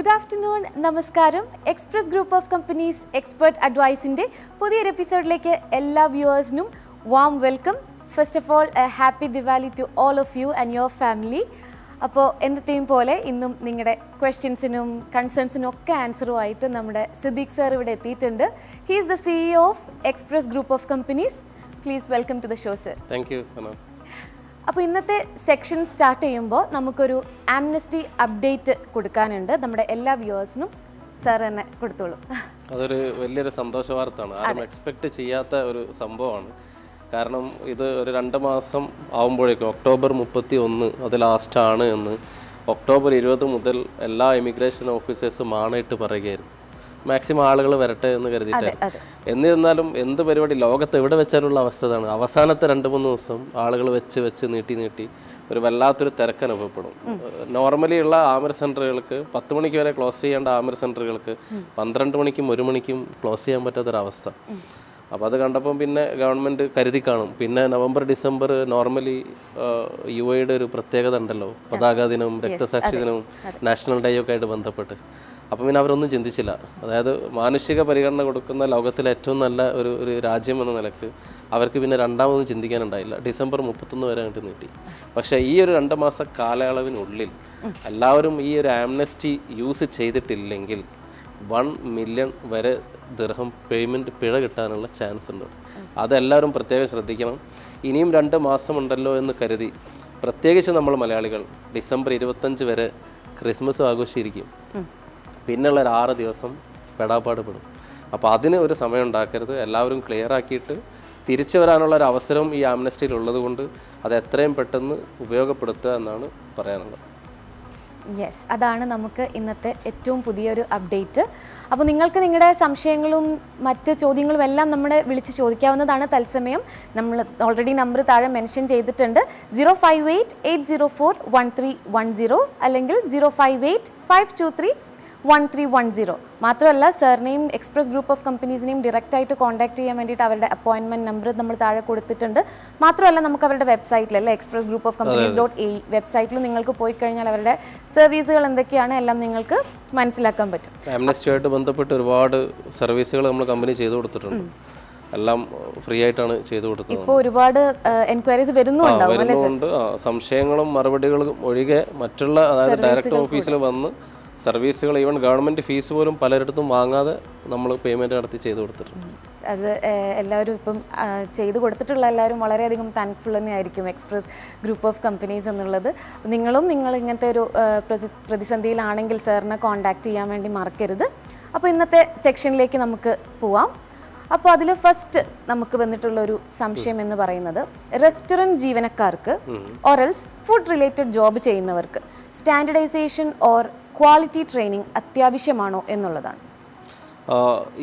Good afternoon, നമസ്കാരം. Express Group of Companies expert അഡ്വൈസിൻ്റെ പുതിയൊരു എപ്പിസോഡിലേക്ക് എല്ലാ വ്യൂവേഴ്സിനും warm welcome. First of all happy Diwali to all of you and your family. അപ്പോൾ എന്നത്തെയും പോലെ ഇന്നും നിങ്ങളുടെ ക്വസ്റ്റ്യൻസിനും കൺസേൺസിനും ഒക്കെ ആൻസറുമായിട്ട് നമ്മുടെ സിദ്ദീഖ് സാർ ഇവിടെ എത്തിയിട്ടുണ്ട്. He is the CEO of Express Group of companies. Please welcome to the show sir. Thank you. അപ്പോൾ ഇന്നത്തെ സെക്ഷൻ സ്റ്റാർട്ട് ചെയ്യുമ്പോൾ നമുക്കൊരു ആംനസ്റ്റി അപ്ഡേറ്റ് കൊടുക്കാനുണ്ട് നമ്മുടെ എല്ലാ വ്യൂവേഴ്സിനും. സാർ തന്നെ കൊടുത്തോളൂ. അതൊരു വലിയൊരു സന്തോഷ വാർത്തയാണ്. ആരും എക്സ്പെക്റ്റ് ചെയ്യാത്ത ഒരു സംഭവമാണ്. കാരണം ഇത് ഒരു 2 മാസം ആകുമ്പോഴേക്കും ഒക്ടോബർ 31 അത് ലാസ്റ്റാണ് എന്ന് ഒക്ടോബർ 20 മുതൽ എല്ലാ ഇമിഗ്രേഷൻ ഓഫീസേഴ്സും ആണയിട്ട് പറയുകയായിരുന്നു. മാക്സിമം ആളുകൾ വരട്ടെ എന്ന് കരുതിയിട്ടാണ്. എന്നിരുന്നാലും എന്ത് പരിപാടി ലോകത്ത് എവിടെ വെച്ചാലുള്ള അവസ്ഥ ഇതാണ്. അവസാനത്തെ 2-3 ദിവസം ആളുകൾ വെച്ച് നീട്ടി ഒരു വല്ലാത്തൊരു തിരക്ക് അനുഭവപ്പെടും. നോർമലി ഉള്ള ആമർ സെൻറ്ററുകൾക്ക് 10 മണിക്ക് വരെ ക്ലോസ് ചെയ്യേണ്ട ആമർ സെൻറ്ററുകൾക്ക് 12 മണിക്കും 1 മണിക്കും ക്ലോസ് ചെയ്യാൻ പറ്റാത്തൊരവസ്ഥ. അപ്പോൾ അത് കണ്ടപ്പം പിന്നെ ഗവൺമെൻറ് കരുതി കാണും. പിന്നെ നവംബർ ഡിസംബർ നോർമലി UAE ഒരു പ്രത്യേകത ഉണ്ടല്ലോ, പതാക ദിനവും രക്തസാക്ഷി ദിനവും നാഷണൽ ഡേ ഒക്കെ ആയിട്ട് ബന്ധപ്പെട്ട്. അപ്പം പിന്നെ അവരൊന്നും ചിന്തിച്ചില്ല. അതായത് മാനുഷിക പരിഗണന കൊടുക്കുന്ന ലോകത്തിലെ ഏറ്റവും നല്ല ഒരു രാജ്യം എന്ന നിലക്ക് അവർക്ക് പിന്നെ രണ്ടാമതൊന്നും ചിന്തിക്കാനുണ്ടായില്ല. ഡിസംബർ 31 വരെ അങ്ങോട്ട് നീട്ടി. പക്ഷേ ഈ ഒരു 2 മാസ കാലയളവിനുള്ളിൽ എല്ലാവരും ഈ ഒരു ആംനസ്റ്റി യൂസ് ചെയ്തിട്ടില്ലെങ്കിൽ 1 മില്യൺ വരെ ദിർഹം പേയ്മെൻറ്റ് പിഴ കിട്ടാനുള്ള ചാൻസ് ഉണ്ട്. അതെല്ലാവരും പ്രത്യേകം ശ്രദ്ധിക്കണം. ഇനിയും 2 മാസമുണ്ടല്ലോ എന്ന് കരുതി പ്രത്യേകിച്ച് നമ്മൾ മലയാളികൾ ഡിസംബർ 25 വരെ ക്രിസ്മസ് ആഘോഷിച്ചിരിക്കും. പിന്നെയുള്ള ഒരു 6 ദിവസം പെടാപ്പാട് പെടും. അപ്പോൾ അതിന് ഒരു സമയം ഉണ്ടാക്കരുത്. എല്ലാവരും ക്ലിയർ ആക്കിയിട്ട് തിരിച്ചു വരാനുള്ള ഒരു അവസരം ഈ ആംനസ്റ്റിയിൽ ഉള്ളത് കൊണ്ട് അത് എത്രയും പെട്ടെന്ന് ഉപയോഗപ്പെടുത്തുക എന്നാണ് പറയാനുള്ളത്. യെസ്, അതാണ് നമുക്ക് ഇന്നത്തെ ഏറ്റവും പുതിയൊരു അപ്ഡേറ്റ്. അപ്പോൾ നിങ്ങൾക്ക് നിങ്ങളുടെ സംശയങ്ങളും മറ്റ് ചോദ്യങ്ങളും എല്ലാം നമ്മളെ വിളിച്ച് ചോദിക്കാവുന്നതാണ് തത്സമയം. നമ്മൾ ഓൾറെഡി നമ്പർ താഴെ മെൻഷൻ ചെയ്തിട്ടുണ്ട്. 058-804-1310 അല്ലെങ്കിൽ 058-523-1310. മാത്രമല്ല സാറിനെയും എക്സ്പ്രസ് ഗ്രൂപ്പ് ഓഫ് കമ്പനീസിനെയും ഡയറക്റ്റായിട്ട് കോൺടാക്ട് ചെയ്യാൻ വേണ്ടിയിട്ട് അവരുടെ അപ്പോയിൻമെൻറ്റ് നമ്പർ നമ്മൾ താഴെ കൊടുത്തിട്ടുണ്ട്. മാത്രമല്ല നമുക്ക് അവരുടെ വെബ്സൈറ്റിൽ അല്ലേ express Group of companies .ae വെബ്സൈറ്റിൽ നിങ്ങൾക്ക് പോയി കഴിഞ്ഞാൽ അവരുടെ സർവീസുകൾ എന്തൊക്കെയാണ് എല്ലാം നിങ്ങൾക്ക് മനസ്സിലാക്കാൻ പറ്റും. ആംനസ്റ്റിയുമായിട്ട് ബന്ധപ്പെട്ട് ഒരുപാട് സർവീസുകൾ നമ്മൾ കമ്പനി ചെയ്തു കൊടുത്തിട്ടുണ്ട്. എല്ലാം ഫ്രീ ആയിട്ടാണ് ചെയ്തു കൊടുത്തത്. ഇപ്പോൾ ഒരുപാട് എൻക്വയറീസ് വരുന്നുണ്ട്. സംശയങ്ങളും മറുപടികളും ഒഴികെ മറ്റുള്ള അതായത് ഡയറക്ടർ ഓഫീസിൽ വന്ന് സർവീസുകൾ ഈവൻ ഗവൺമെൻറ് ഫീസ് പോലും പലരിടത്തും വാങ്ങാതെ നമ്മൾ പേയ്മെൻറ്റ് നടത്തി ചെയ്തു കൊടുത്തിട്ടുണ്ട്. അത് എല്ലാവരും ഇപ്പം ചെയ്തു കൊടുത്തിട്ടുള്ള എല്ലാവരും വളരെയധികം താങ്ക്ഫുൾ തന്നെയായിരിക്കും എക്സ്പ്രസ് ഗ്രൂപ്പ് ഓഫ് കമ്പനീസ് എന്നുള്ളത്. നിങ്ങൾ ഇങ്ങനത്തെ ഒരു പ്രതിസന്ധിയിലാണെങ്കിൽ സാറിനെ കോൺടാക്റ്റ് ചെയ്യാൻ വേണ്ടി മറക്കരുത്. അപ്പോൾ ഇന്നത്തെ സെക്ഷനിലേക്ക് നമുക്ക് പോവാം. അപ്പോൾ അതിൽ ഫസ്റ്റ് നമുക്ക് വന്നിട്ടുള്ളൊരു സംശയം എന്ന് പറയുന്നത് റെസ്റ്റോറൻറ്റ് ജീവനക്കാർക്ക് ഓറൽസ് ഫുഡ് റിലേറ്റഡ് ജോബ് ചെയ്യുന്നവർക്ക് സ്റ്റാൻഡർഡൈസേഷൻ ഓർ ക്വാളിറ്റി ട്രെയിനിങ് അത്യാവശ്യമാണോ എന്നുള്ളതാണ്.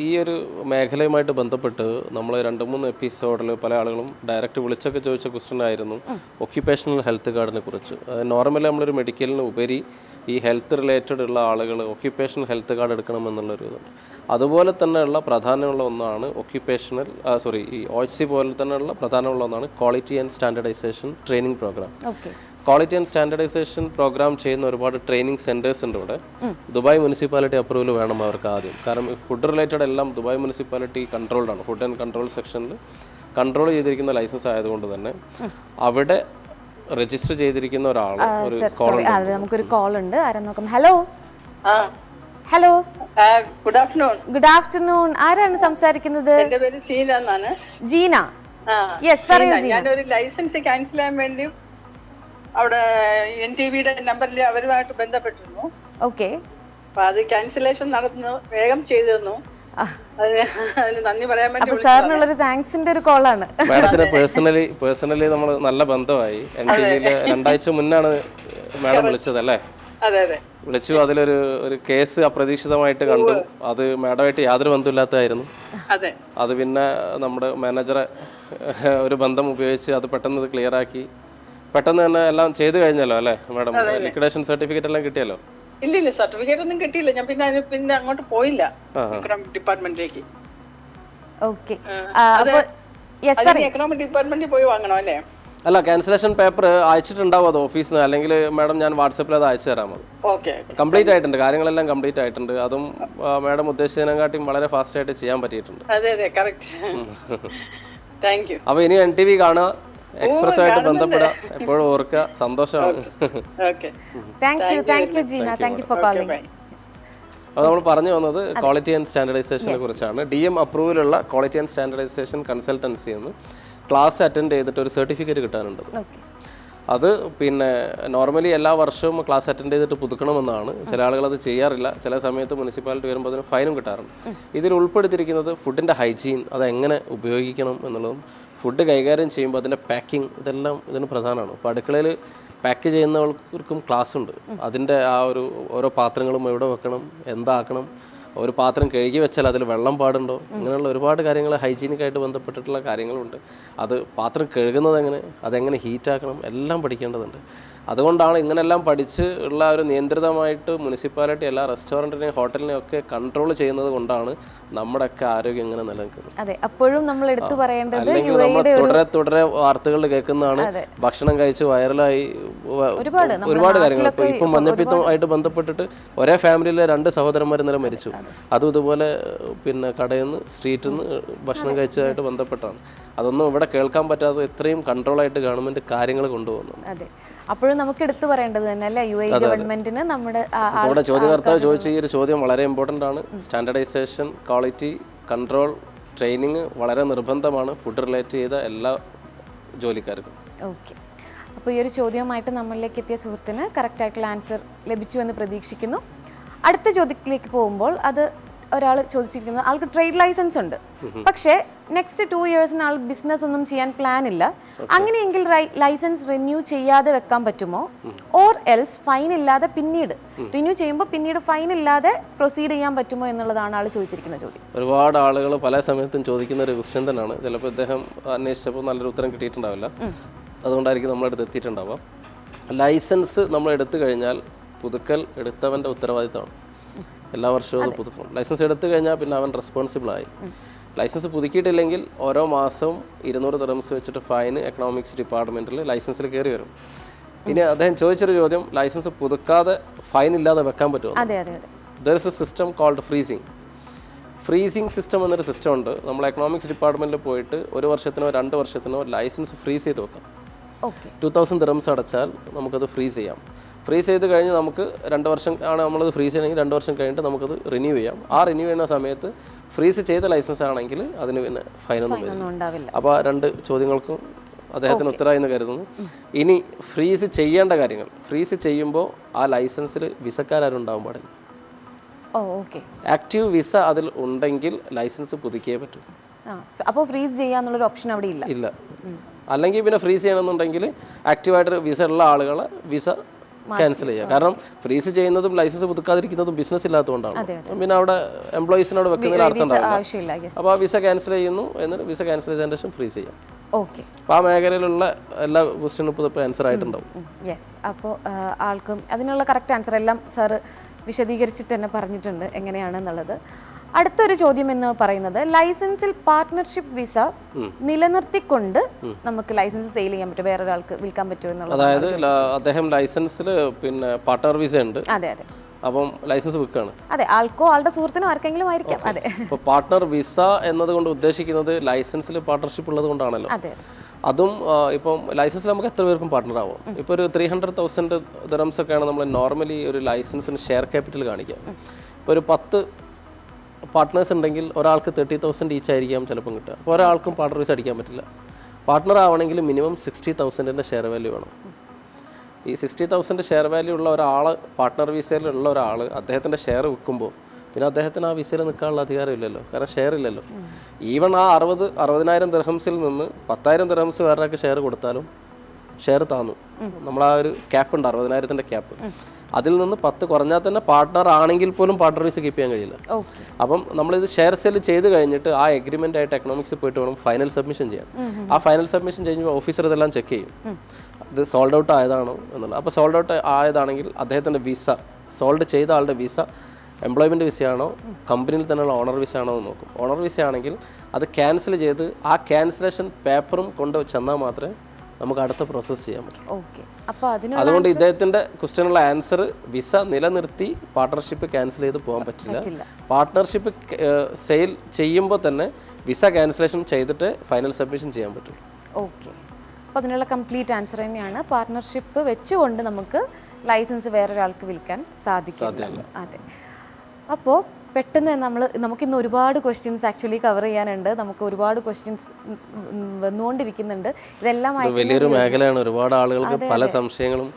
ഈ ഒരു മേഖലയുമായിട്ട് ബന്ധപ്പെട്ട് നമ്മൾ 2-3 എപ്പിസോഡിൽ പല ആളുകളും ഡയറക്റ്റ് വിളിച്ചൊക്കെ ചോദിച്ച ക്വസ്റ്റ്യൻ ആയിരുന്നു ഒക്യുപ്പേഷണൽ ഹെൽത്ത് കാർഡിനെ കുറിച്ച്. നോർമലി നമ്മളൊരു മെഡിക്കലിന് ഉപരി ഈ ഹെൽത്ത് റിലേറ്റഡ് ഉള്ള ആളുകൾ ഒക്യുപ്പേഷണൽ ഹെൽത്ത് കാർഡ് എടുക്കണമെന്നുള്ളൊരു ഇതുണ്ട്. അതുപോലെ തന്നെയുള്ള പ്രാധാന്യമുള്ള ഒന്നാണ് ഈ OHC പോലെ തന്നെയുള്ള പ്രാധാന്യമുള്ള ഒന്നാണ് quality and standardisation training programme. Quality and standardisation programme ചെയ്യുന്ന ഒരുപാട് ട്രെയിനിങ് സെൻറ്റേഴ്സ് ഉണ്ട് ഇവിടെ. ദുബായ് മുനിസിപ്പാലിറ്റി അപ്രൂവൽ വേണം അവർക്ക് ആദ്യം. കാരണം ഫുഡ് റിലേറ്റഡ് എല്ലാം ദുബായ് മുനിസിപ്പാലിറ്റി കൺട്രോൾഡ് ആണ്. ഫുഡ് ആൻഡ് കൺട്രോൾ സെക്ഷനിൽ കൺട്രോൾ ചെയ്തിരിക്കുന്ന ലൈസൻസ് ആയതുകൊണ്ട് തന്നെ അവിടെ രജിസ്റ്റർ ചെയ്തിരിക്കുന്ന ഒരാൾ നമുക്കൊരു കോൾ ഉണ്ട്. ആരാ നോക്കാം. Hello hello good afternoon. ആരാണ് സംസാരിക്കുന്നത്? എന്റെ പേര് സീന എന്നാണ്. ജീന. യെസ് പറയൂ. ഞാനൊരു ലൈസൻസ് ക്യാൻസൽ ചെയ്യാൻ വേണ്ടി അവിടെ NTVയുടെ നമ്പറിൽ അവരുമായിട്ട് ബന്ധപ്പെട്ടിരുന്നു. ഓക്കെ. അപ്പൊ അത് ക്യാൻസലേഷൻ നടന്നു, വേഗം ചെയ്തു തന്നു. അതിന് നന്ദി പറയാൻ വേണ്ടി സാറിനുള്ളൊരു താങ്ക്സിന്റെ ഒരു കോളാണ്. മാഡത്തിന് പേഴ്സണലി നമ്മൾ നല്ല ബന്ധമായി. NTVയിൽ 2 ആഴ്ച മുന്നാണ് മാഡം വിളിച്ചത് അല്ലേ? അതെ അതെ വിളിച്ചു. അതിലൊരു കേസ് അപ്രതീക്ഷിതമായിട്ട് കണ്ടു. അത് മാഡമായിട്ട് യാതൊരു ബന്ധമില്ലാത്തതായിരുന്നു. അത് പിന്നെ നമ്മുടെ മാനേജറെ ഒരു ബന്ധം ഉപയോഗിച്ച് അത് പെട്ടെന്ന് ക്ലിയർ ആക്കി പെട്ടെന്ന് തന്നെ എല്ലാം ചെയ്തു കഴിഞ്ഞല്ലോ അല്ലേ മാഡം? ലിക്വിഡേഷൻ സർട്ടിഫിക്കറ്റ് എല്ലാം കിട്ടിയല്ലോ? ഇല്ല സർട്ടിഫിക്കറ്റ് ഒന്നും കിട്ടിയില്ല. ഞാൻ പിന്നെ അങ്ങോട്ട് പോയില്ല എക്കണോമിക് ഡിപ്പാർട്ട്മെന്റിലേക്ക്. ഓക്കെ. എക്കണോമിക് ഡിപ്പാർട്ട്മെന്റിൽ പോയി വാങ്ങണോ അല്ലേ? അല്ല, ക്യാൻസലേഷൻ പേപ്പർ അയച്ചിട്ടുണ്ടാവും അത് ഓഫീസിൽ നിന്ന്, അല്ലെങ്കിൽ മാഡം ഞാൻ വാട്സപ്പിൽ അത് അയച്ചു തരാം. അത് ഓക്കെ കംപ്ലീറ്റ് ആയിട്ടുണ്ട്, കാര്യങ്ങളെല്ലാം കംപ്ലീറ്റ് ആയിട്ടുണ്ട്. അതും മാഡം ഉദ്ദേശിച്ചതിനെക്കാട്ടിയും വളരെ ഫാസ്റ്റ് ആയിട്ട് ചെയ്യാൻ പറ്റിയിട്ടുണ്ട്. അതെ അതെ കറക്റ്റ്. Thank you. അപ്പോൾ ഇനി NTV കാണുക, എക്സ്പ്രസ് ആയിട്ട് ബന്ധപ്പെടുക, എപ്പോഴും ഓർക്കുക. സന്തോഷമാണ്. Okay thank you Jeena, thank you for calling. അപ്പോൾ നമ്മൾ പറഞ്ഞു വന്നത് ക്വാളിറ്റി ആൻഡ് സ്റ്റാൻഡർഡൈസേഷനെ കുറിച്ചാണ്. DM അപ്രൂവലുള്ള ക്വാളിറ്റി ആൻഡ് സ്റ്റാൻഡർഡൈസേഷൻ കൺസൾട്ടൻസി എന്ന് ക്ലാസ് അറ്റൻഡ് ചെയ്തിട്ട് ഒരു സർട്ടിഫിക്കറ്റ് കിട്ടാനുണ്ട്. അത് പിന്നെ നോർമലി എല്ലാ വർഷവും ക്ലാസ് അറ്റൻഡ് ചെയ്തിട്ട് പുതുക്കണമെന്നാണ്. ചില ആളുകൾ അത് ചെയ്യാറില്ല. ചില സമയത്ത് മുനിസിപ്പാലിറ്റി വരുമ്പോൾ അതിന് ഫൈനും കിട്ടാറുണ്ട്. ഇതിൽ ഉൾപ്പെടുത്തിയിരിക്കുന്നത് ഫുഡിൻ്റെ ഹൈജീൻ, അതെങ്ങനെ ഉപയോഗിക്കണം എന്നുള്ളതും ഫുഡ് കൈകാര്യം ചെയ്യുമ്പോൾ അതിൻ്റെ പാക്കിംഗ്, ഇതെല്ലാം ഇതിന് പ്രധാനമാണ്. ഇപ്പോൾ അടുക്കളയിൽ പാക്ക് ചെയ്യുന്നവർക്കും ക്ലാസ് ഉണ്ട്. അതിൻ്റെ ആ ഒരു ഓരോ പാത്രങ്ങളും എവിടെ വെക്കണം, എന്താക്കണം, ഒരു പാത്രം കഴുകി വെച്ചാൽ അതിൽ വെള്ളം പാടുണ്ടോ, അങ്ങനെയുള്ള ഒരുപാട് കാര്യങ്ങൾ ഹൈജീനിക്കായിട്ട് ബന്ധപ്പെട്ടിട്ടുള്ള കാര്യങ്ങളുണ്ട്. അത് പാത്രം കഴുകുന്നത് എങ്ങനെ, അതെങ്ങനെ ഹീറ്റാക്കണം, എല്ലാം പഠിക്കേണ്ടതുണ്ട്. അതുകൊണ്ടാണ് ഇങ്ങനെല്ലാം പഠിച്ച് ഉള്ള ഒരു നിയന്ത്രിതമായിട്ട് മുനിസിപ്പാലിറ്റി എല്ലാ റെസ്റ്റോറൻറ്റിനെയും ഹോട്ടലിനെയും ഒക്കെ കൺട്രോൾ ചെയ്യുന്നത് കൊണ്ടാണ് നമ്മുടെയൊക്കെ ആരോഗ്യം ഇങ്ങനെ നിലനിൽക്കുന്നത്. അതെ, അപ്പോഴും നമ്മൾ എടുത്തു പറയേണ്ടത് അല്ലെങ്കിൽ നമ്മൾ തുടരെ വാർത്തകളിൽ കേൾക്കുന്നതാണ് ഭക്ഷണം കഴിച്ച് വൈറലായി ഒരുപാട് കാര്യങ്ങൾ. ഇപ്പം മഞ്ഞപ്പിത്തമായിട്ട് ബന്ധപ്പെട്ടിട്ട് ഒരേ ഫാമിലിയിലെ 2 സഹോദരന്മാർ ഇന്നലെ മരിച്ചു. അതും ഇതുപോലെ പിന്നെ കടയിൽ നിന്ന് സ്ട്രീറ്റിൽ നിന്ന് ഭക്ഷണം കഴിച്ചതായിട്ട് ബന്ധപ്പെട്ടാണ്. അതൊന്നും ഇവിടെ കേൾക്കാൻ പറ്റാതെ ഇത്രയും കൺട്രോളായിട്ട് ഗവൺമെന്റ് കാര്യങ്ങൾ കൊണ്ടുപോകുന്നു. അതെ, അപ്പോഴും നമുക്ക് എടുത്തു പറയേണ്ടത് തന്നെ അല്ലേ UAE ഗവൺമെന്റിന് നമ്മുടെ നമ്മുടെ ചോദ്യകർത്താവ് ചോദിച്ച ഈ ഒരു ചോദ്യം വളരെ ഇമ്പോർട്ടൻ്റ് ആണ്. സ്റ്റാൻഡർഡൈസേഷൻ, ക്വാളിറ്റി കൺട്രോൾ ട്രെയിനിങ് വളരെ നിർബന്ധമാണ് ഫുഡ് റിലേറ്റ് ചെയ്ത എല്ലാ ജോലിക്കാർക്കും. ഓക്കെ, അപ്പോൾ ഈ ഒരു ചോദ്യവുമായിട്ട് നമ്മളിലേക്ക് എത്തിയ സുഹൃത്തിന് കറക്റ്റായിട്ടുള്ള ആൻസർ ലഭിച്ചു എന്ന് പ്രതീക്ഷിക്കുന്നു. അടുത്ത ചോദ്യത്തിലേക്ക് പോകുമ്പോൾ അത് ഒരാൾ ചോദിച്ചിരിക്കുന്നത്, ആൾക്ക് ട്രേഡ് ലൈസൻസ് ഉണ്ട്, പക്ഷേ നെക്സ്റ്റ് 2 ഇയേഴ്സിന് ആൾ ബിസിനസ് ഒന്നും ചെയ്യാൻ പ്ലാൻ ഇല്ല. അങ്ങനെയെങ്കിൽ ലൈസൻസ് റിന്യൂ ചെയ്യാതെ വെക്കാൻ പറ്റുമോ? ഓർ എൽസ് ഫൈൻ ഇല്ലാതെ പിന്നീട് റിന്യൂ ചെയ്യുമ്പോൾ പിന്നീട് ഫൈൻ ഇല്ലാതെ പ്രൊസീഡ് ചെയ്യാൻ പറ്റുമോ എന്നുള്ളതാണ് ആൾ ചോദിച്ചിരിക്കുന്ന ചോദ്യം. ഒരുപാട് ആളുകൾ പല സമയത്തും ചോദിക്കുന്ന ഒരു ക്വസ്റ്റ്യൻ തന്നെയാണ്. ചിലപ്പോൾ ഇദ്ദേഹം അന്വേഷിച്ചപ്പോൾ നല്ലൊരു ഉത്തരം കിട്ടിയിട്ടുണ്ടാവില്ല, അതുകൊണ്ടായിരിക്കും നമ്മളെടുത്ത് എത്തിയിട്ടുണ്ടാവാം. ലൈസൻസ് നമ്മൾ എടുത്തു കഴിഞ്ഞാൽ പുതുക്കൽ എടുത്തവൻ്റെ ഉത്തരവാദിത്തമാണ്. എല്ലാ വർഷവും അത് പുതുക്കണം. ലൈസൻസ് എടുത്തു കഴിഞ്ഞാൽ പിന്നെ അവൻ റെസ്പോൺസിബിളായി. ലൈസൻസ് പുതുക്കിയിട്ടില്ലെങ്കിൽ ഓരോ മാസവും 200 ദിർഹംസ് വെച്ചിട്ട് ഫൈൻ എക്കണോമിക്സ് ഡിപ്പാർട്ട്മെൻറ്റിൽ ലൈസൻസിൽ കയറി വരും. ഇനി അദ്ദേഹം ചോദിച്ചൊരു ചോദ്യം, ലൈസൻസ് പുതുക്കാതെ ഫൈൻ ഇല്ലാതെ വെക്കാൻ പറ്റുമോ? There is a system called freezing system എന്നൊരു സിസ്റ്റം ഉണ്ട്. നമ്മൾ എക്കണോമിക്സ് ഡിപ്പാർട്ട്മെൻറ്റിൽ പോയിട്ട് 1 വർഷത്തിനോ 2 വർഷത്തിനോ ലൈസൻസ് ഫ്രീസ് ചെയ്ത് വെക്കാം. 2000 ദിർഹംസ് അടച്ചാൽ നമുക്കത് ഫ്രീസ് ചെയ്യാം. ഫ്രീസ് ചെയ്ത് കഴിഞ്ഞ് നമുക്ക് 2 വർഷം ആണ് നമ്മളത് ഫ്രീസ് ചെയ്യണമെങ്കിൽ 2 വർഷം കഴിഞ്ഞിട്ട് നമുക്കത് റിന്യൂ ചെയ്യാം. ആ റിന്യൂ ചെയ്യുന്ന സമയത്ത് ഫ്രീസ് ചെയ്ത ലൈസൻസ് ആണെങ്കിൽ അതിന് പിന്നെ ഫൈനൊന്നും ഉണ്ടാവില്ല. അപ്പോൾ 2 ചോദ്യങ്ങൾക്കും അദ്ദേഹത്തിന് ഉത്തരമായി എന്ന് കരുതുന്നു. ഇനി ഫ്രീസ് ചെയ്യേണ്ട കാര്യങ്ങൾ, ഫ്രീസ് ചെയ്യുമ്പോൾ ആ ലൈസൻസിൽ വിസക്കാരും ഉണ്ടാവാൻ പാടില്ല. ആക്റ്റീവ് വിസ അതിൽ ഉണ്ടെങ്കിൽ ലൈസൻസ് പുതുക്കിയേ പറ്റൂ. അപ്പോൾ ഫ്രീസ് ചെയ്യാന്നുള്ളൊരു ഓപ്ഷൻ അവിടെ ഇല്ല. അല്ലെങ്കിൽ പിന്നെ ഫ്രീസ് ചെയ്യണമെന്നുണ്ടെങ്കിൽ ആക്റ്റീവായിട്ട് വിസ ഉള്ള ആളുകളെ വിസ ക്യാൻസൽ ചെയ്യുക. കാരണം ഫ്രീസ് ചെയ്യുന്നതും ലൈസൻസ് പുതുക്കാതിരിക്കുന്നതും ബിസിനസ് ഇല്ലാത്തതുകൊണ്ടാണ്. പിന്നെ അവിടെ എംപ്ലോയീസിനോട് വെക്കുന്നതിന് അർത്ഥം ഉണ്ടാവില്ല. അപ്പോൾ ആ വിസ ക്യാൻസൽ ചെയ്യുന്നു, എന്നിട്ട് വിസ ക്യാൻസൽ ചെയ്തതിന് ശേഷം ഫ്രീസ് ചെയ്യാം. അപ്പോൾ ആ മേഖലയിലുള്ള എല്ലാ ക്വസ്റ്റ്യനും ഇപ്പോൾ ആൻസർ ആയിട്ടുണ്ടാവും. അപ്പോൾ ആൾക്കും അതിനുള്ള കറക്റ്റ് ആൻസർ എല്ലാം സാറ് വിശദീകരിച്ചിട്ട് തന്നെ പറഞ്ഞിട്ടുണ്ട് എങ്ങനെയാണെന്നുള്ളത്. അടുത്തൊരു ചോദ്യം എന്ന് പറയുന്നത്, ലൈസൻസിൽ പാർട്ട്ണർഷിപ്പ് വിസ നിലനിർത്തിക്കൊണ്ട് നമുക്ക് ലൈസൻസ് സെയിൽ ചെയ്യാൻ പറ്റും, വേറൊരാൾക്ക് വിൽക്കാൻ പറ്റുമോ എന്നുള്ളത്. അതായത് അദ്ദേഹം ലൈസൻസിൽ പിന്നെ പാർട്ട്ണർ വിസ ഉണ്ട്, അപ്പം ലൈസൻസ് വിൽക്കുകയാണ്. അതെ, ആൾക്കോ ആളുടെ സുഹൃത്തിനോ ആർക്കെങ്കിലും ആയിരിക്കാം. അതെ, ഇപ്പോൾ പാർട്ട്ണർ വിസ എന്നതുകൊണ്ട് ഉദ്ദേശിക്കുന്നത് ലൈസൻസിൽ പാർട്ട്ണർഷിപ്പ് ഉള്ളത് കൊണ്ടാണല്ലോ. അതും ഇപ്പം ലൈസൻസിൽ നമുക്ക് എത്ര പേർക്കും പാർട്ട്ണർ ആവും. ഇപ്പോൾ ഒരു 300,000 ദിർഹംസ് ഒക്കെയാണ് നമ്മൾ നോർമലി ഒരു ലൈസൻസിന് ഷെയർ ക്യാപിറ്റൽ കാണിക്കുക. ഇപ്പോൾ ഒരു 10 പാർട്ട്നേഴ്സ് ഉണ്ടെങ്കിൽ ഒരാൾക്ക് 30,000 ഈച്ച് ആയിരിക്കാം ചിലപ്പം കിട്ടുക. അപ്പോൾ ഒരാൾക്കും പാർട്ട്ണർ വിസ അടിക്കാൻ പറ്റില്ല. പാർട്ട്ണർ ആവണമെങ്കിൽ മിനിമം 60,000 ഷെയർ വാല്യൂ വേണം. ഈ 60,000 ഷെയർ വാല്യൂ ഉള്ള ഒരാൾ, പാർട്ട്ണർ വിസയിലുള്ള ഒരാൾ അദ്ദേഹത്തിൻ്റെ ഷെയർ വിൽക്കുമ്പോൾ പിന്നെ അദ്ദേഹത്തിന് ആ വിസയിൽ നിൽക്കാനുള്ള അധികാരം ഇല്ലല്ലോ, കാരണം ഷെയർ ഇല്ലല്ലോ. ഈവൺ ആ 60,000 ദിർഹംസിൽ നിന്ന് 10,000 ദിർഹംസ് വേറൊരാൾക്ക് ഷെയർ കൊടുത്താലും ഷെയർ താന്നു. നമ്മളാ ഒരു ക്യാപ്പ് ഉണ്ട്, 60,000 ക്യാപ്പ്. അതിൽ നിന്ന് 10 കുറഞ്ഞാൽ തന്നെ പാർട്ട്ണർ ആണെങ്കിൽ പോലും പാർട്ട്ണർ വിസ കീപ്പ് ചെയ്യാൻ കഴിയില്ല. അപ്പം നമ്മളിത് ഷെയർ സെൽ ചെയ്ത് കഴിഞ്ഞിട്ട് ആ എഗ്രിമെന്റ് ആയിട്ട് എക്കണോമിക്സിൽ പോയിട്ട് വേണം ഫൈനൽ സബ്മിഷൻ ചെയ്യാൻ. ആ ഫൈനൽ സബ്മിഷൻ ചെയ്യുമ്പോൾ ഓഫീസർ ഇതെല്ലാം ചെക്ക് ചെയ്യും, ഇത് സോൾഡ് ഔട്ട് ആയതാണോ എന്നുള്ളത്. അപ്പോൾ സോൾഡ് ഔട്ട് ആയതാണെങ്കിൽ അദ്ദേഹത്തിൻ്റെ വിസ, സോൾഡ് ചെയ്ത ആളുടെ വിസ എംപ്ലോയ്മെൻറ്റ് വിസയാണോ കമ്പനിയിൽ തന്നെയുള്ള ഓണർ വിസ ആണോ എന്ന് നോക്കും. ഓണർ വിസ ആണെങ്കിൽ അത് ക്യാൻസൽ ചെയ്ത് ആ ക്യാൻസലേഷൻ പേപ്പറും കൊണ്ട് ചെന്നാൽ മാത്രമേ നമുക്ക് അടുത്ത പ്രോസസ്സ് ചെയ്യാൻ പറ്റും. ഓക്കെ, അപ്പോൾ അതുകൊണ്ട് ഇദ്ദേഹത്തിന്റെ ക്വസ്റ്റ്യനുള്ള ആൻസർ വിസ നിലനിർത്തി പാർട്ട്ണർഷിപ്പ് ക്യാൻസൽ ചെയ്ത് പോകാൻ പറ്റില്ല. പാർട്ട്ണർഷിപ്പ് സെയിൽ ചെയ്യുമ്പോൾ തന്നെ വിസ ക്യാൻസലേഷൻ ചെയ്തിട്ട് ഫൈനൽ സബ്മിഷൻ ചെയ്യാൻ പറ്റും. ഓക്കെ, അപ്പോൾ അതിനുള്ള കംപ്ലീറ്റ് ആൻസർ തന്നെയാണ് പാർട്ട്ണർഷിപ്പ് വെച്ചുകൊണ്ട് നമുക്ക് ലൈസൻസ് വേറൊരാൾക്ക് വിൽക്കാൻ സാധിക്കില്ല. അതെ. അപ്പോൾ പെട്ടെന്ന് നമുക്കിന്ന് ഒരുപാട് ക്വസ്റ്റ്യൻസ് ആക്ച്വലി കവർ ചെയ്യാനുണ്ട്. നമുക്ക് ഒരുപാട് ക്വസ്റ്റ്യൻസ് വന്നുകൊണ്ടിരിക്കുന്നുണ്ട്. ഇതെല്ലാം വലിയൊരു മേഖലയാണ്. ഒരുപാട് ആളുകൾക്ക് പല സംശയങ്ങളും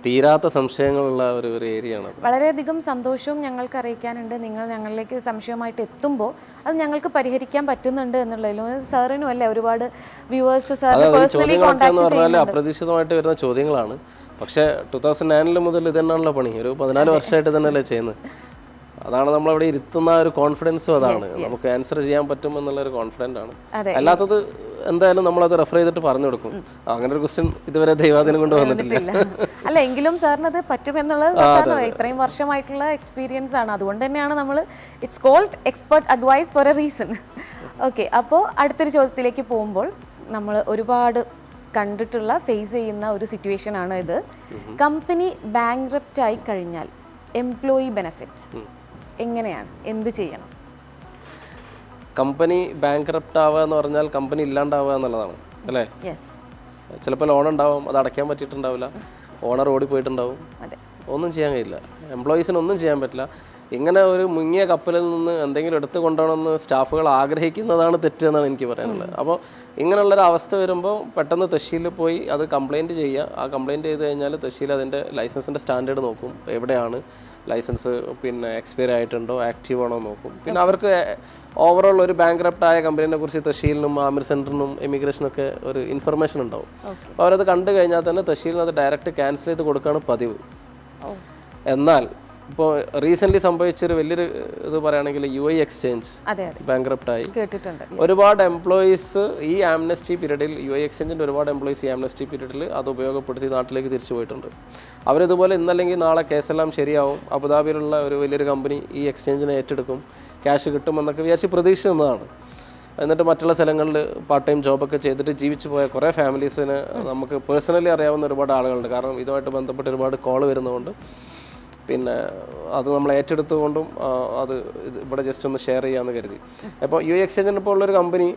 തീരാത്ത സംശയങ്ങളുള്ള ഒരു ഏരിയയാണ്. വളരെയധികം സന്തോഷവും ഞങ്ങൾക്ക് അറിയിക്കാനുണ്ട്. നിങ്ങൾ ഞങ്ങളിലേക്ക് സംശയമായിട്ട് എത്തുമ്പോൾ അത് ഞങ്ങൾക്ക് പരിഹരിക്കാൻ പറ്റുന്നുണ്ട് എന്നുള്ളതിലും സാറിനും അല്ലേ ഒരുപാട് വ്യൂവേഴ്സ് സാറിനെ പേഴ്സണലി കോൺടാക്ട് ചെയ്യുന്നുണ്ട്. അപ്രതീക്ഷിതമായിട്ട് വരുന്ന ചോദ്യങ്ങളാണ്. പക്ഷേ 2009 മുതൽ ഇതന്നെയാണല്ലോ പണി. ഒരു 14 വർഷമായിട്ട് തന്നെയല്ലേ ചെയ്യുന്നത്. അതാണ് നമ്മളവിടെ ഇരുത്തുന്ന ഒരു കോൺഫിഡൻസും. അതാണ് നമുക്ക് ആൻസർ ചെയ്യാൻ പറ്റും എന്നുള്ളൊരു കോൺഫിഡൻ്റ് ആണ്. അല്ലാത്തത് എന്തായാലും നമ്മളത് റെഫർ ചെയ്തിട്ട് പറഞ്ഞു കൊടുക്കും. അങ്ങനെ ഒരു ക്വസ്റ്റ്യൻ ഇതുവരെ ദൈവാദിനം കൊണ്ട് വന്നിട്ടില്ല. അല്ല, എങ്കിലും സാറിന് അത് പറ്റുമെന്നുള്ളത് ഇത്രയും വർഷമായിട്ടുള്ള എക്സ്പീരിയൻസ് ആണ്. അതുകൊണ്ട് തന്നെയാണ് നമ്മൾ it's called expert advice for a reason. Okay, അപ്പോൾ അടുത്തൊരു ചോദ്യത്തിലേക്ക് പോകുമ്പോൾ നമ്മൾ ഒരുപാട് കണ്ടിട്ടുള്ള ഫേസ് ചെയ്യുന്ന ഒരു സിറ്റുവേഷൻ ആണ് ഇത്. കമ്പനി ബാങ്ക്രപ്റ്റ് ആയി കഴിഞ്ഞാൽ എംപ്ലോയി ബെനിഫിറ്റ് എങ്ങനെയാണ്, എന്ത് ചെയ്യണം? കമ്പനി ബാങ്ക്രപ്റ്റ് ആവുക എന്ന് പറഞ്ഞാൽ കമ്പനി ഇല്ലാണ്ടാവുക എന്നുള്ളതാണ് അല്ലേ? ചിലപ്പോൾ ലോൺ ഉണ്ടാവും, അത് അടയ്ക്കാൻ പറ്റിയിട്ടുണ്ടാവില്ല, ഓണർ ഓടിപ്പോയിട്ടുണ്ടാവും, ഒന്നും ചെയ്യാൻ കഴിയില്ല. എംപ്ലോയീസിന് ഒന്നും ചെയ്യാൻ പറ്റില്ല. ഇങ്ങനെ ഒരു മുങ്ങിയ കപ്പലിൽ നിന്ന് എന്തെങ്കിലും എടുത്തു കൊണ്ടുപോകണമെന്ന് സ്റ്റാഫുകൾ ആഗ്രഹിക്കുന്നതാണ് തെറ്റ് എന്നാണ് എനിക്ക് പറയാനുള്ളത്. അപ്പോൾ ഇങ്ങനെയുള്ളൊരു അവസ്ഥ വരുമ്പോൾ പെട്ടെന്ന് തഹ്സീലിൽ പോയി അത് കംപ്ലയിൻറ്റ് ചെയ്യുക. ആ കംപ്ലയിൻറ്റ് ചെയ്ത് കഴിഞ്ഞാൽ തഹ്സീൽ അതിൻ്റെ ലൈസൻസിൻ്റെ സ്റ്റാൻഡേർഡ് നോക്കും, എവിടെയാണ് ലൈസൻസ് പിന്നെ എക്സ്പയർ ആയിട്ടുണ്ടോ ആക്റ്റീവ് ആണോ നോക്കും. പിന്നെ അവർക്ക് ഓവറോൾ ഒരു ബാങ്ക്രപ്റ്റ് ആയ കമ്പനീനെ കുറിച്ച് തഹ്സീലിനും ആമിർ സെൻറ്ററിനും ഇമിഗ്രേഷനൊക്കെ ഒരു ഇൻഫർമേഷൻ ഉണ്ടാവും. അപ്പോൾ അവരത് കണ്ടു കഴിഞ്ഞാൽ തന്നെ തഹ്സീലിന് അത് ഡയറക്റ്റ് ക്യാൻസൽ ചെയ്ത് കൊടുക്കുകയാണ് പതിവ്. എന്നാൽ ഇപ്പോൾ റീസെൻ്റ്ലി സംഭവിച്ചൊരു വലിയൊരു ഇത് പറയുകയാണെങ്കിൽ UAE എക്സ്ചേഞ്ച് ബാങ്ക്രപ്റ്റ് ആയി. ഒരുപാട് എംപ്ലോയീസ് ഈ ആംനസ്റ്റി പീരീഡിൽ UAE എക്സ്ചേഞ്ചിൻ്റെ ഒരുപാട് എംപ്ലോയീസ് ഈ ആംനസ്റ്റി പീരീഡിൽ അത് ഉപയോഗപ്പെടുത്തി നാട്ടിലേക്ക് തിരിച്ചു പോയിട്ടുണ്ട്. അവരിതുപോലെ ഇന്നല്ലെങ്കിൽ നാളെ കേസെല്ലാം ശരിയാവും, അബുദാബിയിലുള്ള ഒരു വലിയൊരു കമ്പനി ഈ എക്സ്ചേഞ്ചിനെ ഏറ്റെടുക്കും, ക്യാഷ് കിട്ടുമെന്നൊക്കെ വിചാരിച്ച് പ്രതീക്ഷ നിന്നതാണ്. എന്നിട്ട് മറ്റുള്ള സ്ഥലങ്ങളിൽ പാർട്ട് ടൈം ജോബൊക്കെ ചെയ്തിട്ട് ജീവിച്ചു പോയ കുറേ ഫാമിലീസിന് നമുക്ക് പേഴ്സണലി അറിയാവുന്ന ഒരുപാട് ആളുകളുണ്ട്. കാരണം ഇതുമായിട്ട് ബന്ധപ്പെട്ട് ഒരുപാട് കോൾ വരുന്നതുകൊണ്ട് പിന്നെ അത് നമ്മൾ ഏറ്റെടുത്തുകൊണ്ടും അത് ഇവിടെ ജസ്റ്റ് ഒന്ന് ഷെയർ ചെയ്യാമെന്ന് കരുതി. അപ്പോൾ UAE എക്സ്ചേഞ്ചിന് ഇപ്പോൾ ഉള്ളൊരു കമ്പനി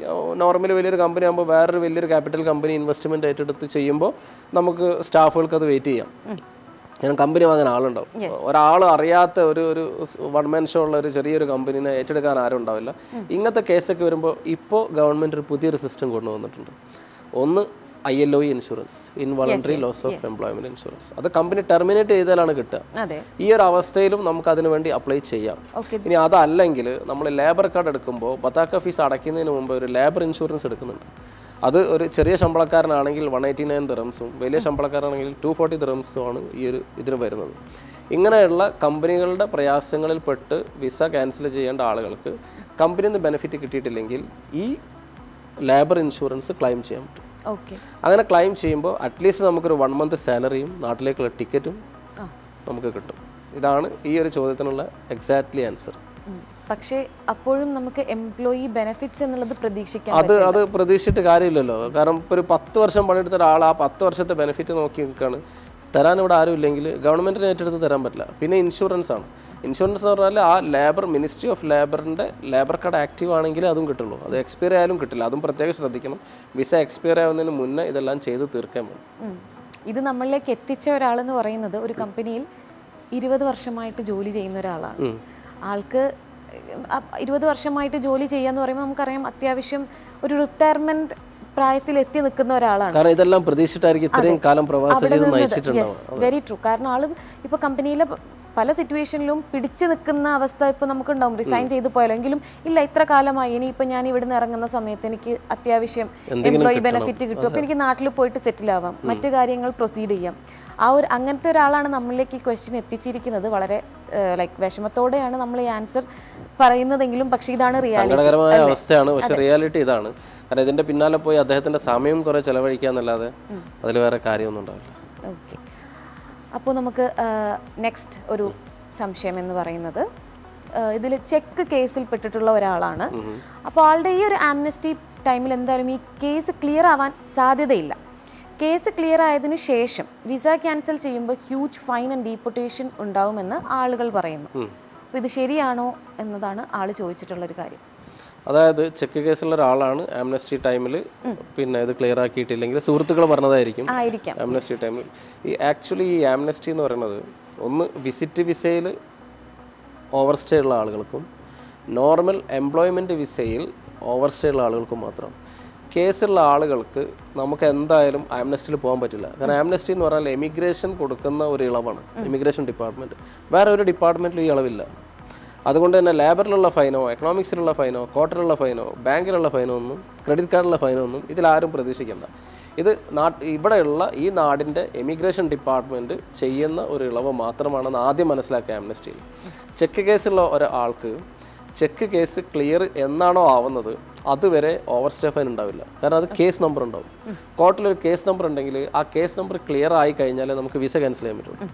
നോർമലി വലിയൊരു കമ്പനി ആകുമ്പോൾ വേറൊരു വലിയൊരു ക്യാപിറ്റൽ കമ്പനി ഇൻവെസ്റ്റ്മെൻറ്റ് ഏറ്റെടുത്ത് ചെയ്യുമ്പോൾ നമുക്ക് സ്റ്റാഫുകൾക്ക് അത് വെയിറ്റ് ചെയ്യാം. കാരണം കമ്പനി വാങ്ങാൻ ആളുണ്ടാവും. ഒരാൾ അറിയാത്ത ഒരു വൺ മാൻ ഷോ ഉള്ള ഒരു ചെറിയൊരു കമ്പനീനെ ഏറ്റെടുക്കാൻ ആരും ഉണ്ടാവില്ല. ഇങ്ങനത്തെ കേസൊക്കെ വരുമ്പോൾ ഇപ്പോൾ ഗവൺമെൻറ് ഒരു പുതിയൊരു സിസ്റ്റം കൊണ്ടുവന്നിട്ടുണ്ട്. ഒന്ന് ILO insurance, involuntary loss of employment insurance. അത് കമ്പനി ടെർമിനേറ്റ് ചെയ്താലാണ് കിട്ടുക. ഈ ഒരു അവസ്ഥയിലും നമുക്ക് അതിനു വേണ്ടി അപ്ലൈ ചെയ്യാം. ഇനി അതല്ലെങ്കിൽ നമ്മൾ ലേബർ കാർഡ് എടുക്കുമ്പോൾ ബത്താക്ക ഫീസ് അടയ്ക്കുന്നതിന് മുമ്പ് ഒരു ലേബർ ഇൻഷുറൻസ് എടുക്കുന്നുണ്ട്. അത് ഒരു ചെറിയ ശമ്പളക്കാരനാണെങ്കിൽ 189 ദിറംസും വലിയ ശമ്പളക്കാരാണെങ്കിൽ 240 ദിറംസും ആണ് ഈ ഒരു ഇതിന് വരുന്നത്. ഇങ്ങനെയുള്ള കമ്പനികളുടെ പ്രയാസങ്ങളിൽ പെട്ട് വിസ ക്യാൻസൽ ചെയ്യേണ്ട ആളുകൾക്ക് കമ്പനിയിൽ നിന്ന് ബെനിഫിറ്റ് കിട്ടിയിട്ടില്ലെങ്കിൽ ഈ ലേബർ ഇൻഷുറൻസ് ക്ലെയിം ചെയ്യാൻ പറ്റും. അങ്ങനെ ക്ലെയിം ചെയ്യുമ്പോൾ അറ്റ്ലീസ്റ്റ് നമുക്കൊരു 1 മന്ത് സാലറിയും നാട്ടിലേക്കുള്ള ടിക്കറ്റും നമുക്ക് കിട്ടും. ഇതാണ് ഈ ഒരു ചോദ്യത്തിനുള്ള എക്സാക്ട്ലി ആൻസർ. പക്ഷേ അപ്പോഴും നമുക്ക് എംപ്ലോയി ബെനിഫിറ്റ്സ് എന്നുള്ളത് പ്രതീക്ഷിക്കാൻ അത് പ്രതീക്ഷിച്ചിട്ട് കാര്യമില്ലല്ലോ. കാരണം ഇപ്പോൾ ഒരു 10 വർഷം പണിയെടുത്ത ഒരാൾ ആ 10 വർഷത്തെ ബെനിഫിറ്റ് നോക്കി നിൽക്കുകയാണ്. തരാൻ ഇവിടെ ആരും ഇല്ലെങ്കിൽ ഗവൺമെൻറ്റിന് ഏറ്റെടുത്ത് തരാൻ പറ്റില്ല. പിന്നെ ഇൻഷുറൻസ് ആണ്. ഇൻഷുറൻസ് എന്ന് പറഞ്ഞാൽ ആ ലേബർ മിനിസ്ട്രി ഓഫ് ലേബറിൻ്റെ ലേബർ കാർഡ് ആക്റ്റീവ് ആണെങ്കിൽ അതും കിട്ടുള്ളൂ. അത് എക്സ്പയർ ആയാലും കിട്ടില്ല. അതും പ്രത്യേകം ശ്രദ്ധിക്കണം. വിസ എക്സ്പയർ ആവുന്നതിന് മുന്നേ ഇതെല്ലാം ചെയ്ത് തീർക്കാൻ വേണം. ഇത് നമ്മളിലേക്ക് എത്തിച്ച ഒരാളെന്ന് പറയുന്നത് ഒരു കമ്പനിയിൽ 20 വർഷമായിട്ട് ജോലി ചെയ്യുന്ന ഒരാളാണ്. ആൾക്ക് 20 വർഷമായിട്ട് ജോലി ചെയ്യാന്ന് പറയുമ്പോൾ നമുക്കറിയാം അത്യാവശ്യം ഒരു റിട്ടയർമെന്റ് പ്രായത്തിൽ എത്തി നിൽക്കുന്ന ഒരാളാണ്. കാരണം ഇതെല്ലാം പ്രതീക്ഷിച്ചിട്ടായിരിക്കും ഇത്രയും കാലം പ്രവാസ ജീവിതം നയിച്ചിട്ടുണ്ടാവും. Very true. കാരണം ആള് ഇപ്പൊ കമ്പനിയിലെ പല സിറ്റുവേഷനിലും പിടിച്ചു നിൽക്കുന്ന അവസ്ഥ ഇപ്പോൾ നമുക്കുണ്ടാവും. റിസൈൻ ചെയ്ത് പോയാലോ എങ്കിലും ഇല്ല ഇത്ര കാലമായി ഇനിയിപ്പോൾ ഞാൻ ഇവിടുന്ന് ഇറങ്ങുന്ന സമയത്ത് എനിക്ക് അത്യാവശ്യം എംപ്ലോയി ബെനിഫിറ്റ് കിട്ടും, അപ്പോൾ എനിക്ക് നാട്ടിൽ പോയിട്ട് സെറ്റിൽ ആവാം, മറ്റു കാര്യങ്ങൾ പ്രൊസീഡ് ചെയ്യാം. ആ ഒരു അങ്ങനത്തെ ഒരാളാണ് നമ്മളിലേക്ക് ഈ ക്വസ്റ്റ്യൻ എത്തിച്ചിരിക്കുന്നത്. വളരെ ലൈക്ക് വിഷമത്തോടെയാണ് നമ്മൾ ഈ ആൻസർ പറയുന്നതെങ്കിലും പക്ഷേ ഇതാണ് റിയാലിറ്റി. അവസ്ഥയാണ്. പക്ഷേ റിയാലിറ്റി ഇതാണ്. കാരണം ഇതിന്റെ പിന്നാലെ പോയി അദ്ദേഹത്തിന്റെ സമയം കുറെ ചെലവഴിക്കാന്നല്ലാതെ അതിൽ വേറെ കാര്യമൊന്നും ഉണ്ടാവില്ല. ഓക്കെ, അപ്പോൾ നമുക്ക് നെക്സ്റ്റ് ഒരു സംശയം എന്ന് പറയുന്നത് ഇതിൽ ചെക്ക് കേസിൽ പെട്ടിട്ടുള്ള ഒരാളാണ്. അപ്പോൾ ആളുടെ ഈ ഒരു ആംനസ്റ്റി ടൈമിൽ എന്തായാലും ഈ കേസ് ക്ലിയർ ആവാൻ സാധ്യതയില്ല. കേസ് ക്ലിയർ ആയതിനു ശേഷം വിസ ക്യാൻസൽ ചെയ്യുമ്പോൾ ഹ്യൂജ് ഫൈൻ ആൻഡ് ഡീപ്പോർട്ടേഷൻ ഉണ്ടാവുമെന്ന് ആളുകൾ പറയുന്നു. അപ്പോൾ ഇത് ശരിയാണോ എന്നതാണ് ആൾ ചോദിച്ചിട്ടുള്ളൊരു കാര്യം. അതായത് ചെക്ക് കേസുള്ള ഒരാളാണ് ആംനസ്റ്റി ടൈമിൽ പിന്നെ ഇത് ക്ലിയർ ആക്കിയിട്ടില്ലെങ്കിൽ സുഹൃത്തുക്കൾ പറഞ്ഞതായിരിക്കും ആംനസ്റ്റി ടൈമിൽ. ഈ ആംനസ്റ്റി എന്ന് പറയുന്നത് ഒന്ന് വിസിറ്റ് വിസയിൽ ഓവർ സ്റ്റേ ഉള്ള ആളുകൾക്കും നോർമൽ എംപ്ലോയ്മെൻറ്റ് വിസയിൽ ഓവർ സ്റ്റേ ഉള്ള ആളുകൾക്കും മാത്രം. കേസുള്ള ആളുകൾക്ക് നമുക്ക് എന്തായാലും ആംനസ്റ്റിയിൽ പോകാൻ പറ്റില്ല. കാരണം ആംനസ്റ്റി എന്ന് പറഞ്ഞാൽ എമിഗ്രേഷൻ കൊടുക്കുന്ന ഒരു ഇളവാണ്, ഇമിഗ്രേഷൻ ഡിപ്പാർട്ട്മെൻറ്റ്. വേറെ ഒരു ഡിപ്പാർട്ട്മെൻറ്റിലും ഈ ഇളവില്ല. അതുകൊണ്ട് തന്നെ ലേബറിലുള്ള ഫൈനോ എക്കണോമിക്സിലുള്ള ഫൈനോ ക്വാർട്ടറിലുള്ള ഫൈനോ ബാങ്കിലുള്ള ഫൈനോ ഒന്നും ക്രെഡിറ്റ് കാർഡിലുള്ള ഫൈനോ ഒന്നും ഇതിലാരും പ്രതീക്ഷിക്കേണ്ട. ഇത് ഇവിടെയുള്ള ഈ നാടിൻ്റെ എമിഗ്രേഷൻ ഡിപ്പാർട്ട്മെൻറ്റ് ചെയ്യുന്ന ഒരു ഇളവ് മാത്രമാണെന്ന് ആദ്യം മനസ്സിലാക്കുക ആംനസ്റ്റിയിൽ. ചെക്ക് കേസുള്ള ഒരാൾക്ക് ചെക്ക് കേസ് ക്ലിയർ എന്നാണോ ആവുന്നത് അതുവരെ ഓവർ സ്റ്റേ ഫൈൻ ഉണ്ടാവില്ല. കാരണം അത് കേസ് നമ്പർ ഉണ്ടാവും. കോർട്ടിലൊരു കേസ് നമ്പർ ഉണ്ടെങ്കിൽ ആ കേസ് നമ്പർ ക്ലിയർ ആയി കഴിഞ്ഞാൽ നമുക്ക് വിസ ക്യാൻസൽ ചെയ്യാൻ പറ്റുള്ളൂ.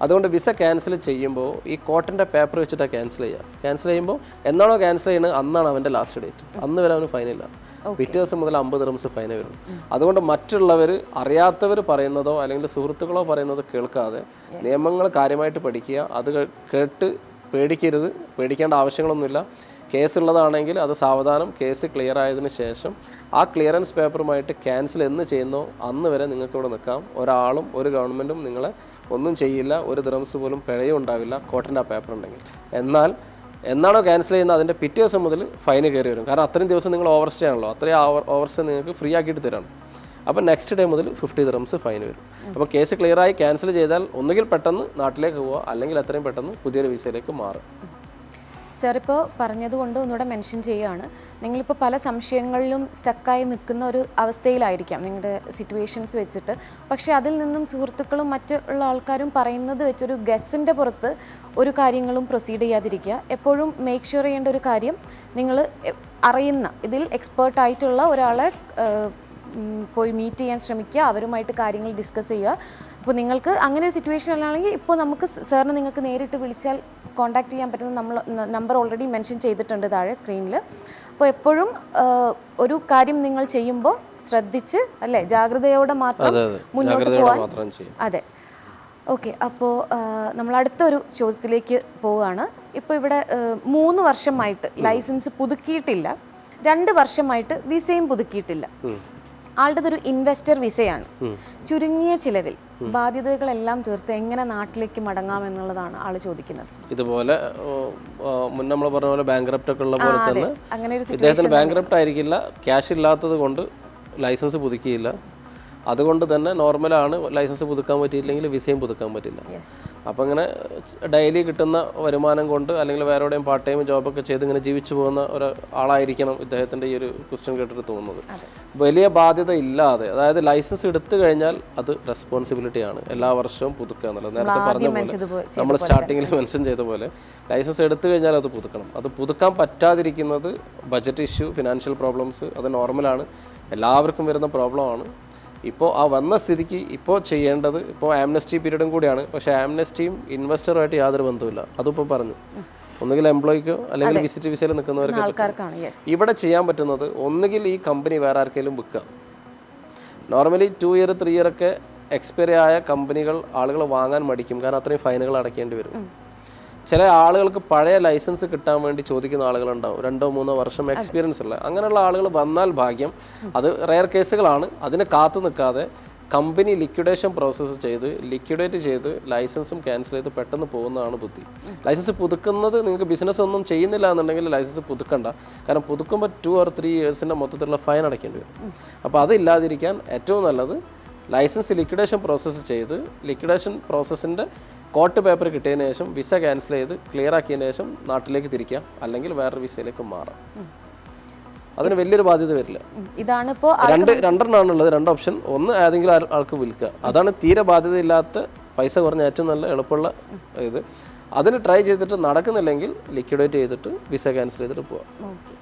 അതുകൊണ്ട് വിസ ക്യാൻസൽ ചെയ്യുമ്പോൾ ഈ കോർട്ടിൻ്റെ പേപ്പർ വെച്ചിട്ടാണ് ക്യാൻസൽ ചെയ്യുക. ക്യാൻസൽ ചെയ്യുമ്പോൾ എന്നാണോ ക്യാൻസൽ ചെയ്യുന്നത് അന്നാണ് അവൻ്റെ ലാസ്റ്റ് ഡേറ്റ്. അന്ന് വരെ അവന് ഫൈനില്ല. പിറ്റേ ദിവസം മുതൽ 50 ദിർഹംസ് ഫൈനേ വരും. അതുകൊണ്ട് മറ്റുള്ളവർ അറിയാത്തവർ പറയുന്നതോ അല്ലെങ്കിൽ സുഹൃത്തുക്കളോ പറയുന്നതോ കേൾക്കാതെ നിയമങ്ങൾ കാര്യമായിട്ട് പഠിക്കുക. അത് കേട്ട് പേടിക്കരുത്. പേടിക്കേണ്ട ആവശ്യങ്ങളൊന്നുമില്ല. കേസുള്ളതാണെങ്കിൽ അത് സാവധാനം കേസ് ക്ലിയർ ആയതിനു ശേഷം ആ ക്ലിയറൻസ് പേപ്പറുമായിട്ട് ക്യാൻസൽ എന്ന് ചെയ്യുന്നോ അന്ന് വരെ നിങ്ങൾക്ക് ഇവിടെ നിൽക്കാം. ഒരാളും ഒരു ഗവൺമെൻറ്റും നിങ്ങളെ ഒന്നും ചെയ്യില്ല. 1 ദിർഹംസ് പോലും പിഴയും ഉണ്ടാവില്ല കോർട്ടിൻ്റെ ആ പേപ്പർ ഉണ്ടെങ്കിൽ. എന്നാൽ എന്നാണോ ക്യാൻസൽ ചെയ്യുന്നത് അതിൻ്റെ പിറ്റേ ദിവസം മുതൽ ഫൈന് കയറി വരും. കാരണം അത്രയും ദിവസം നിങ്ങൾ ഓവർ സ്റ്റേ ആണല്ലോ, അത്രയും ഓവർ സ്റ്റേ നിങ്ങൾക്ക് ഫ്രീ ആക്കിയിട്ട് തരാണ്. അപ്പോൾ നെക്സ്റ്റ് ഡേ മുതൽ 50 ദിർഹംസ് ഫൈൻ വരും. അപ്പോൾ കേസ് ക്ലിയറായി ക്യാൻസൽ ചെയ്താൽ ഒന്നുകിൽ പെട്ടെന്ന് നാട്ടിലേക്ക് പോവുക അല്ലെങ്കിൽ എത്രയും പെട്ടെന്ന് പുതിയൊരു വിസയിലേക്ക് മാറും. സാർ ഇപ്പോൾ പറഞ്ഞതുകൊണ്ട് ഒന്നുകൂടെ മെൻഷൻ ചെയ്യുകയാണ്, നിങ്ങളിപ്പോൾ പല സംശയങ്ങളിലും സ്റ്റക്കായി നിൽക്കുന്ന ഒരു അവസ്ഥയിലായിരിക്കാം നിങ്ങളുടെ സിറ്റുവേഷൻസ് വെച്ചിട്ട്. പക്ഷേ അതിൽ നിന്നും സുഹൃത്തുക്കളും മറ്റുള്ള ആൾക്കാരും പറയുന്നത് വെച്ചൊരു ഗസ്സിൻ്റെ പുറത്ത് ഒരു കാര്യങ്ങളും പ്രൊസീഡ് ചെയ്യാതിരിക്കുക. എപ്പോഴും മേക്ക് ഷുവർ ചെയ്യേണ്ട ഒരു കാര്യം, നിങ്ങൾ അറിയുന്ന ഇതിൽ എക്സ്പേർട്ടായിട്ടുള്ള ഒരാളെ പോയി മീറ്റ് ചെയ്യാൻ ശ്രമിക്കുക, അവരുമായിട്ട് കാര്യങ്ങൾ ഡിസ്കസ് ചെയ്യുക. ഇപ്പോൾ നിങ്ങൾക്ക് അങ്ങനെ ഒരു സിറ്റുവേഷൻ അല്ലാണെങ്കിൽ ഇപ്പോൾ നമുക്ക് സാറിന് നിങ്ങൾക്ക് നേരിട്ട് വിളിച്ചാൽ കോൺടാക്ട് ചെയ്യാൻ പറ്റുന്ന നമ്മൾ നമ്പർ ഓൾറെഡി മെൻഷൻ ചെയ്തിട്ടുണ്ട് താഴെ സ്ക്രീനിൽ. അപ്പോൾ എപ്പോഴും ഒരു കാര്യം നിങ്ങൾ ചെയ്യുമ്പോൾ ശ്രദ്ധിച്ച് അല്ലേ ജാഗ്രതയോടെ മാത്രം മുന്നോട്ട് പോകാൻ. അതെ, ഓക്കെ. അപ്പോൾ നമ്മൾ അടുത്തൊരു ചോദ്യത്തിലേക്ക് പോവുകയാണ്. ഇപ്പോൾ ഇവിടെ 3 വർഷമായിട്ട് ലൈസൻസ് പുതുക്കിയിട്ടില്ല, 2 വർഷമായിട്ട് വിസയും പുതുക്കിയിട്ടില്ല. ആളുടേതൊരു ഇൻവെസ്റ്റർ വിസയാണ്. ചുരുങ്ങിയ ചിലവിൽ ബാധ്യതകളെല്ലാം തീർത്ത് എങ്ങനെ നാട്ടിലേക്ക് മടങ്ങാമെന്നുള്ളതാണ് ആള് ചോദിക്കുന്നത്. ഇതുപോലെ മുന്നേ നമ്മൾ പറഞ്ഞ പോലെ ബാങ്ക്രപ്റ്റ് ഒക്കെ ഉള്ള പോലെ തന്നെ ഇദ്ദേഹത്തിന് ബാങ്ക്രപ്റ്റ് ആയിരിക്കില്ല, ക്യാഷ് ഇല്ലാത്തത് കൊണ്ട് ലൈസൻസ് പുതുക്കിയില്ല. അതുകൊണ്ട് തന്നെ നോർമലാണ്, ലൈസൻസ് പുതുക്കാൻ പറ്റിയില്ലെങ്കിൽ വിസയും പുതുക്കാൻ പറ്റില്ല. അപ്പം ഇങ്ങനെ ഡെയിലി കിട്ടുന്ന വരുമാനം കൊണ്ട് അല്ലെങ്കിൽ വേറെ എവിടെയും പാർട്ട് ടൈം ജോബൊക്കെ ചെയ്ത് ഇങ്ങനെ ജീവിച്ചു പോകുന്ന ഒരാളായിരിക്കണം ഇദ്ദേഹത്തിൻ്റെ ഈ ഒരു ക്വസ്റ്റ്യൻ കേട്ടിട്ട് തോന്നുന്നത്. വലിയ ബാധ്യത ഇല്ലാതെ, അതായത് ലൈസൻസ് എടുത്തു കഴിഞ്ഞാൽ അത് റെസ്പോൺസിബിലിറ്റിയാണ് എല്ലാ വർഷവും പുതുക്കുക എന്നുള്ളത്. നേരത്തെ പറഞ്ഞ പോലെ നമ്മൾ സ്റ്റാർട്ടിങ്ങിൽ മെൻഷൻ ചെയ്ത പോലെ ലൈസൻസ് എടുത്തു കഴിഞ്ഞാൽ അത് പുതുക്കണം. അത് പുതുക്കാൻ പറ്റാതിരിക്കുന്നത് ബജറ്റ് ഇഷ്യൂ, ഫിനാൻഷ്യൽ പ്രോബ്ലംസ്, അത് നോർമലാണ്, എല്ലാവർക്കും വരുന്ന പ്രോബ്ലമാണ്. ഇപ്പോൾ ആ വന്ന സ്ഥിതിക്ക് ഇപ്പോൾ ചെയ്യേണ്ടത്, ഇപ്പോൾ ആംനസ്റ്റി പീരീഡും കൂടിയാണ്, പക്ഷേ ആംനസ്റ്റിയും ഇൻവെസ്റ്ററുമായിട്ട് യാതൊരു ബന്ധവുമില്ല. അതിപ്പോൾ പറഞ്ഞു, ഒന്നുകിൽ എംപ്ലോയിക്കോ അല്ലെങ്കിൽ വിസിറ്റ് വിസയിൽ നിൽക്കുന്നവർക്ക് ഇവിടെ ചെയ്യാൻ പറ്റുന്നത് ഒന്നുകിൽ ഈ കമ്പനി വേറെ ആർക്കെങ്കിലും വിൽക്കുക. നോർമലി 2 ഇയർ 3 ഇയർ ഒക്കെ എക്സ്പയറി ആയ കമ്പനികൾ ആളുകൾ വാങ്ങാൻ മടിക്കും, കാരണം അത്രയും ഫൈനുകൾ അടയ്ക്കേണ്ടി വരും. ചില ആളുകൾക്ക് പഴയ ലൈസൻസ് കിട്ടാൻ വേണ്ടി ചോദിക്കുന്ന ആളുകളുണ്ടാവും, 2-3 വർഷം എക്സ്പീരിയൻസ് ഉള്ള. അങ്ങനെയുള്ള ആളുകൾ വന്നാൽ ഭാഗ്യം, അത് റെയർ കേസുകളാണ്. അതിന് കാത്തു നിൽക്കാതെ കമ്പനി ലിക്വിഡേഷൻ പ്രോസസ്സ് ചെയ്ത് ലിക്വിഡേറ്റ് ചെയ്ത് ലൈസൻസും ക്യാൻസൽ ചെയ്ത് പെട്ടെന്ന് പോകുന്നതാണ് ബുദ്ധി. ലൈസൻസ് പുതുക്കുന്നത്, നിങ്ങൾക്ക് ബിസിനസ് ഒന്നും ചെയ്യുന്നില്ല എന്നുണ്ടെങ്കിൽ ലൈസൻസ് പുതുക്കണ്ട. കാരണം പുതുക്കുമ്പോൾ 2 or 3 ഇയേഴ്സിൻ്റെ മൊത്തത്തിലുള്ള ഫൈൻ അടയ്ക്കേണ്ടി വരും. അപ്പോൾ അതില്ലാതിരിക്കാൻ ഏറ്റവും നല്ലത് ലൈസൻസ് ലിക്വിഡേഷൻ പ്രോസസ്സ് ചെയ്ത് ലിക്വിഡേഷൻ പ്രോസസ്സിൻ്റെ കോർട്ട് പേപ്പർ കിട്ടിയതിന് ശേഷം വിസ ക്യാൻസൽ ചെയ്ത് ക്ലിയർ ആക്കിയതിന് ശേഷം നാട്ടിലേക്ക് തിരിക്കാം, അല്ലെങ്കിൽ വേറൊരു വിസയിലേക്ക് മാറാം. അതിന് വലിയൊരു ബാധ്യത വരില്ല. ഇതാണ് ഇപ്പോൾ രണ്ടെണ്ണമാണുള്ളത്, 2 ഓപ്ഷൻ. ഒന്ന് ഏതെങ്കിലും ആൾക്ക് വിൽക്കുക, അതാണ് തീരെ ബാധ്യതയില്ലാത്ത പൈസ കുറഞ്ഞ ഏറ്റവും നല്ല എളുപ്പമുള്ള ഇത്. അതിന് ട്രൈ ചെയ്തിട്ട് നടക്കുന്നില്ലെങ്കിൽ ലിക്വിഡേറ്റ് ചെയ്തിട്ട് വിസ ക്യാൻസൽ ചെയ്തിട്ട് പോവാം. ഓക്കെ,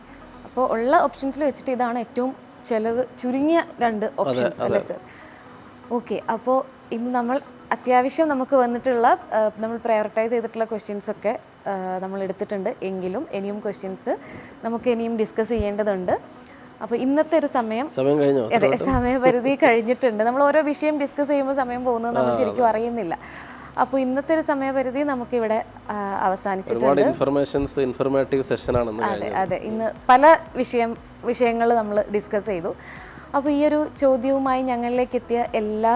അപ്പോൾ ഉള്ള ഓപ്ഷൻസിൽ വെച്ചിട്ട് ഇതാണ് ഏറ്റവും ചിലവ് ചുരുങ്ങിയ 2 ഓപ്ഷൻസ് അല്ലേ സർ? ഓക്കെ, അപ്പോൾ ഇന്ന് നമ്മൾ അത്യാവശ്യം നമുക്ക് വന്നിട്ടുള്ള നമ്മൾ പ്രയോറിറ്റൈസ് ചെയ്തിട്ടുള്ള ക്വസ്റ്റ്യൻസൊക്കെ നമ്മൾ എടുത്തിട്ടുണ്ട്. എങ്കിലും ഇനിയും ക്വസ്റ്റ്യൻസ് നമുക്ക് ഇനിയും ഡിസ്കസ് ചെയ്യേണ്ടതുണ്ട്. അപ്പോൾ ഇന്നത്തെ ഒരു സമയം കഴിഞ്ഞോ? അതെ, സമയപരിധി കഴിഞ്ഞിട്ടുണ്ട്. നമ്മൾ ഓരോ വിഷയം ഡിസ്കസ് ചെയ്യുമ്പോൾ സമയം പോകുന്നത് നമ്മൾ ശരിക്കും അറിയുന്നില്ല. അപ്പോൾ ഇന്നത്തെ ഒരു സമയപരിധി നമുക്കിവിടെ അവസാനിച്ചിട്ടുണ്ട്. ഇൻഫർമേറ്റീവ് സെഷൻ ആണെന്ന്. അതെ അതെ, ഇന്ന് പല വിഷയങ്ങൾ നമ്മൾ ഡിസ്കസ് ചെയ്തു. അപ്പോൾ ഈ ഒരു ചോദ്യവുമായി ഞങ്ങളിലേക്ക് എത്തിയ എല്ലാ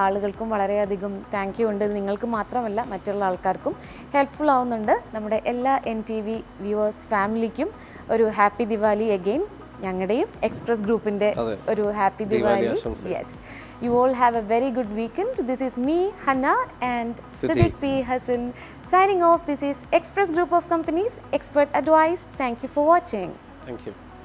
ആളുകൾക്കും വളരെയധികം താങ്ക് യു ഉണ്ട്. നിങ്ങൾക്ക് മാത്രമല്ല മറ്റുള്ള ആൾക്കാർക്കും ഹെൽപ്ഫുൾ ആവുന്നുണ്ട്. നമ്മുടെ എല്ലാ NTV വ്യൂവേഴ്സ് ഫാമിലിക്കും ഒരു ഹാപ്പി ദിവാലി അഗെയിൻ. ഞങ്ങളുടെയും എക്സ്പ്രസ് ഗ്രൂപ്പിൻ്റെ ഒരു happy Diwali. Yes, you all have a very good weekend. This is me Hannah and Siddiq P. Hassan signing off. This is Express Group of Companies, Expert Advice. Thank you for watching. Thank you.